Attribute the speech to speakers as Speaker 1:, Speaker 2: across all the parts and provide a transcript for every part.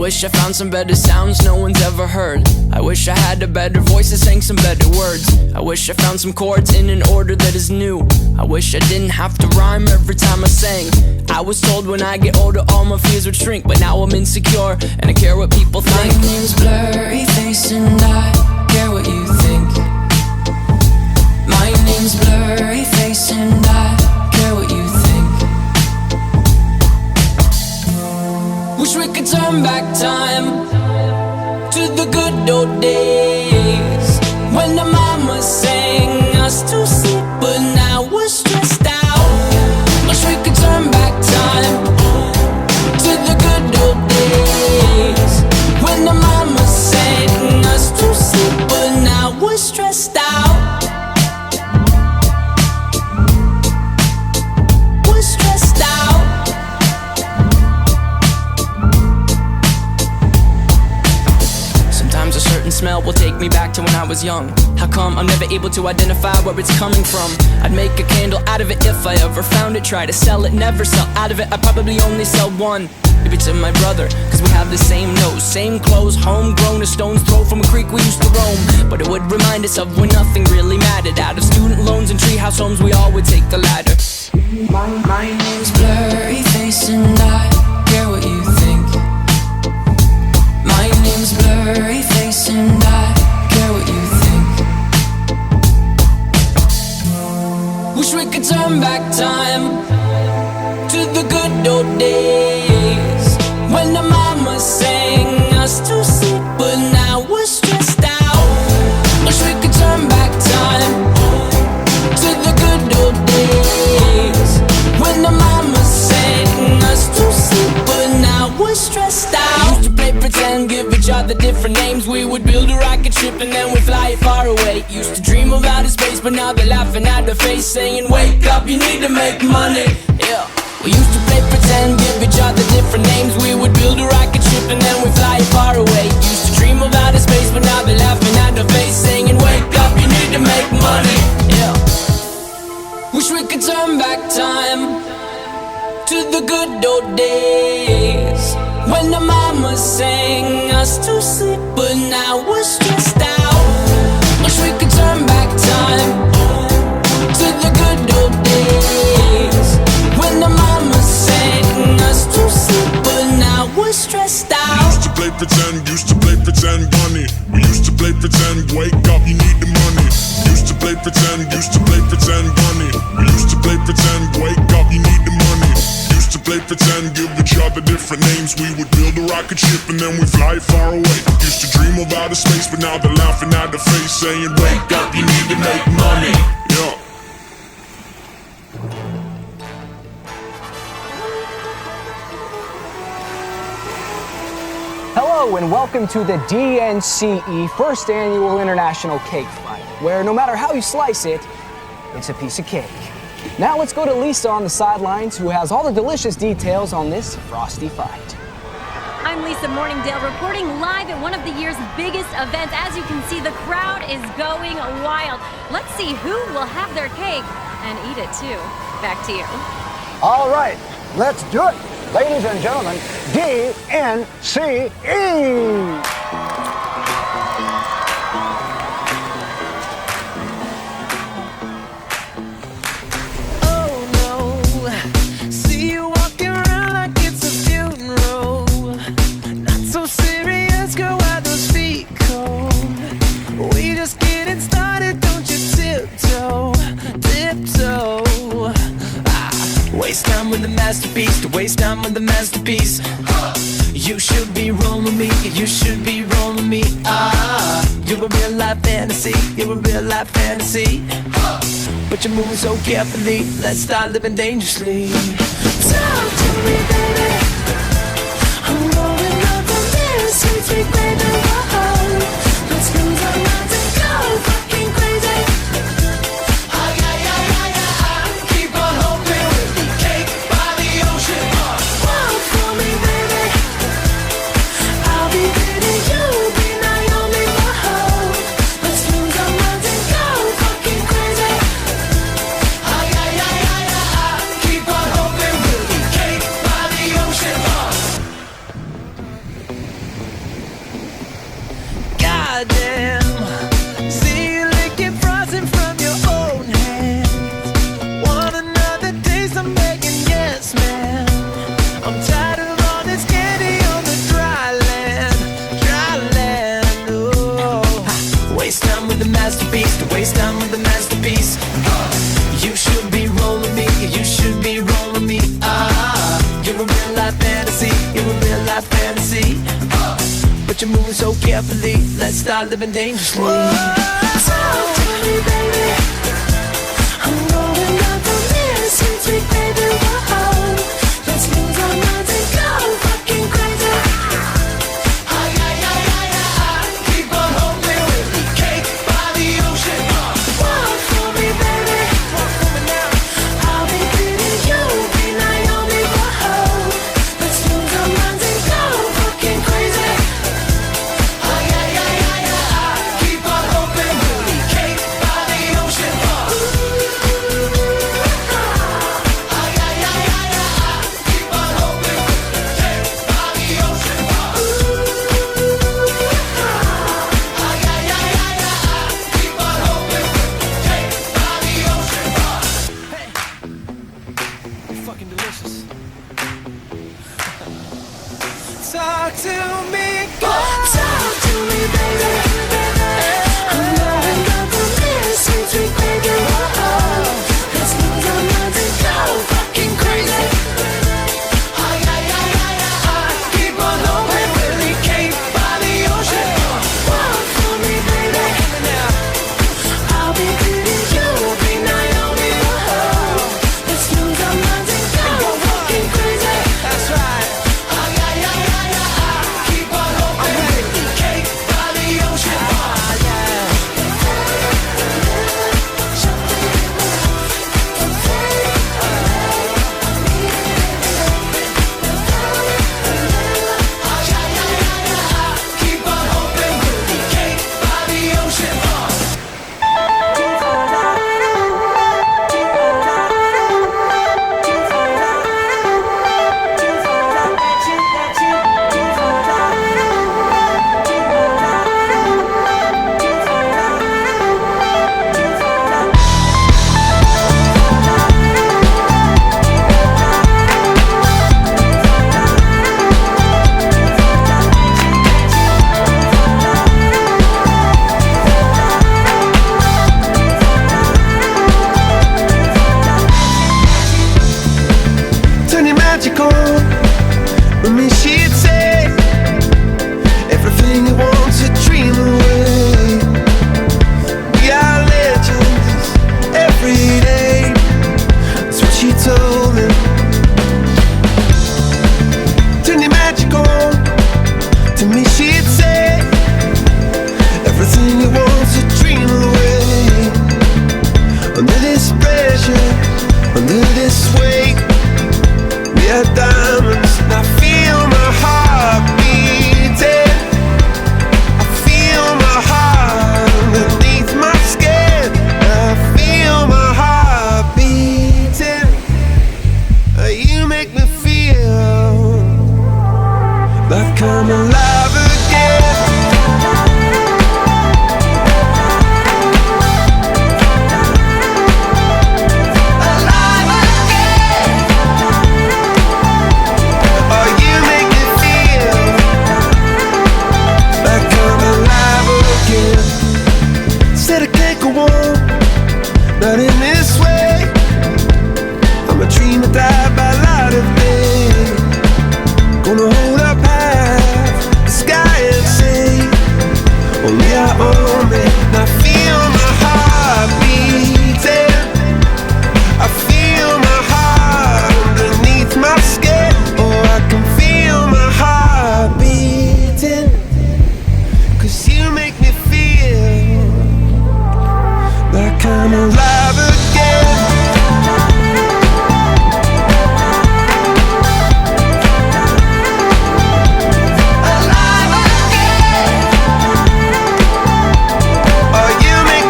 Speaker 1: wish I found some better sounds no one's ever heard. I wish I had a better voice that sang some better words. I wish I found some chords in an order that is new. I wish I didn't have to rhyme every time I sang. I was told when I get older all my fears would shrink, but now I'm insecure and I care what people think.
Speaker 2: My name's Blurry Face and I care what you think. My name's Blurry Face and I care what you think. Wish we could turn back time to the good old days when the mama sang us to sleep, but now we're stressed out. Wish we could turn back time to the good old days when the mama sang us to sleep, but now we're stressed out. We're stressed out. Sometimes a certain smell will take me back to when I was young. How come I'm never able to identify where it's coming from? I'd make a candle out of it if I ever found it. Try to sell it, never sell out of it. I'd probably only sell one. Maybe to my brother, cause we have the same nose, same clothes, homegrown, a stone's throw from a creek we used to roam. But it would remind us of when nothing really mattered. Out of student loans and treehouse homes, we all would take the ladder. My name's Blurry Face and I care what you think. My name's Blurry Face and I care what you think. Wish we could turn back time to the good old days when the mama sang us to sleep, but now we're stressed out. Wish we could turn back time to the good old days when the mama sang us to sleep, but now we're stressed out. We used to play pretend, give each other different names. We would build a rocket ship and then we'd fly it far away. Used to dream of outer space, but now they're laughing at the face, saying wake up, you need to make money. Yeah. We used to play pretend, give each other different names. We would build a rocket ship and then we'd fly it far away. Used to dream of outer space, but now they're laughing at the face, saying wake up, you need to make money. Yeah. Wish we could turn back time to the good old days when the mama sang us to sleep, but now we're stressed out. Wish we could turn back time to the good old days when the mama sang us to sleep, but now we're stressed out.
Speaker 3: Used to play pretend, bunny. We used to play pretend, wake up, you need the money. Used to play pretend, bunny. We used to play pretend, wake up, you need the money. Used to play pretend, give each other different names. We would build a rocket ship and then we'd fly far away. Used to dream of outer space, but now they're laughing at the face, saying wake up, you need to make money. Yeah.
Speaker 4: Hello and welcome to the DNCE First Annual International Cake Fight, where no matter how you slice it, it's a piece of cake. Now let's go to Lisa on the sidelines, who has all the delicious details on this frosty fight.
Speaker 5: I'm Lisa Morningdale reporting live at one of the year's biggest events. As you can see, the crowd is going wild. Let's see who will have their cake and eat it too. Back to you.
Speaker 6: All right, let's do it. Ladies and gentlemen, DNCE!
Speaker 2: Oh no, see you walking around like it's a funeral. Not so serious, girl, why those feet cold? We just getting started, don't you tiptoe, tiptoe. Waste time with the masterpiece, to waste time with the masterpiece. You should be rolling me, you should be rolling me. You're a real life fantasy, you're a real life fantasy. But you're moving so carefully, let's start living dangerously. Talk to me, baby. I'm rolling up on this sweet, sweet baby. Let's lose our minds and go fucking crazy. Keep on hoping we'll be cake by the ocean. Walk for me, baby. I'll be Betty, you'll be Naomi. Let's lose our minds and go fucking crazy. Keep on hoping we'll be cake by the ocean. goddamn. See you licking frozen from your own hands. Want another taste? I'm begging, yes, ma'am. I'm tired of all this candy on the dry land, oh. Waste time with the masterpiece, to waste time with the masterpiece. You should be rolling me, you should be rolling me. You're a real life fantasy, you're a real life fantasy. But you're moving so carefully, let's start living dangerously. Talk to me, baby. I'm going up on this sweet baby. Whoa. Let's lose our minds and go fucking crazy. Keep on hoping we'll be cake by the ocean. Walk for me, baby. Walk for me now. I'll be pretty, you'll be Naomi. Whoa. Let's lose our minds and go fucking crazy. Keep on hoping we'll be cake by the ocean. Keep on hoping we'll be cake by the ocean. Keep on hoping we'll be cake by the ocean. Hey, fucking delicious. Talk to me, girl. Talk to me, baby. I'm going up on this sweet baby. Whoa. Let's lose our minds and go fucking crazy. Keep on hoping we'll be cake by the ocean. Walk for me, baby. I'll be pretty, you'll be Naomi. Whoa. Let's lose our minds and go fucking crazy. That's right. Keep on hoping we'll be cake by the ocean. Keep on hoping we'll be cake by the ocean. Turn your magic on with me, she'd say everything you want to dream away. We are legends every day. That's what she told me. Turn your magic on to me, she'd say everything you want to dream away. Under this pressure, under this weight, we are diamonds, and I feel my heart beating. I feel my heart underneath my skin. I feel my heart beating. You make me feel like I'm alive again. Alive again. Oh, you make me feel like I'm alive again. Said I can't go on, not in this way. I'm a dream that died by light of day. Gonna hold up half the sky and say, only I own it. And I feel my heart beating. I feel my heart underneath my skin. Oh, I can feel my heart beating. 'Cause you make me feel like I'm alive again. Alive again. Oh, you make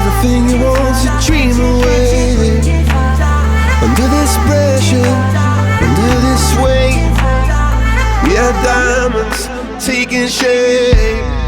Speaker 7: everything you want to dream away. Under this pressure, under this weight, we are diamonds taking shape.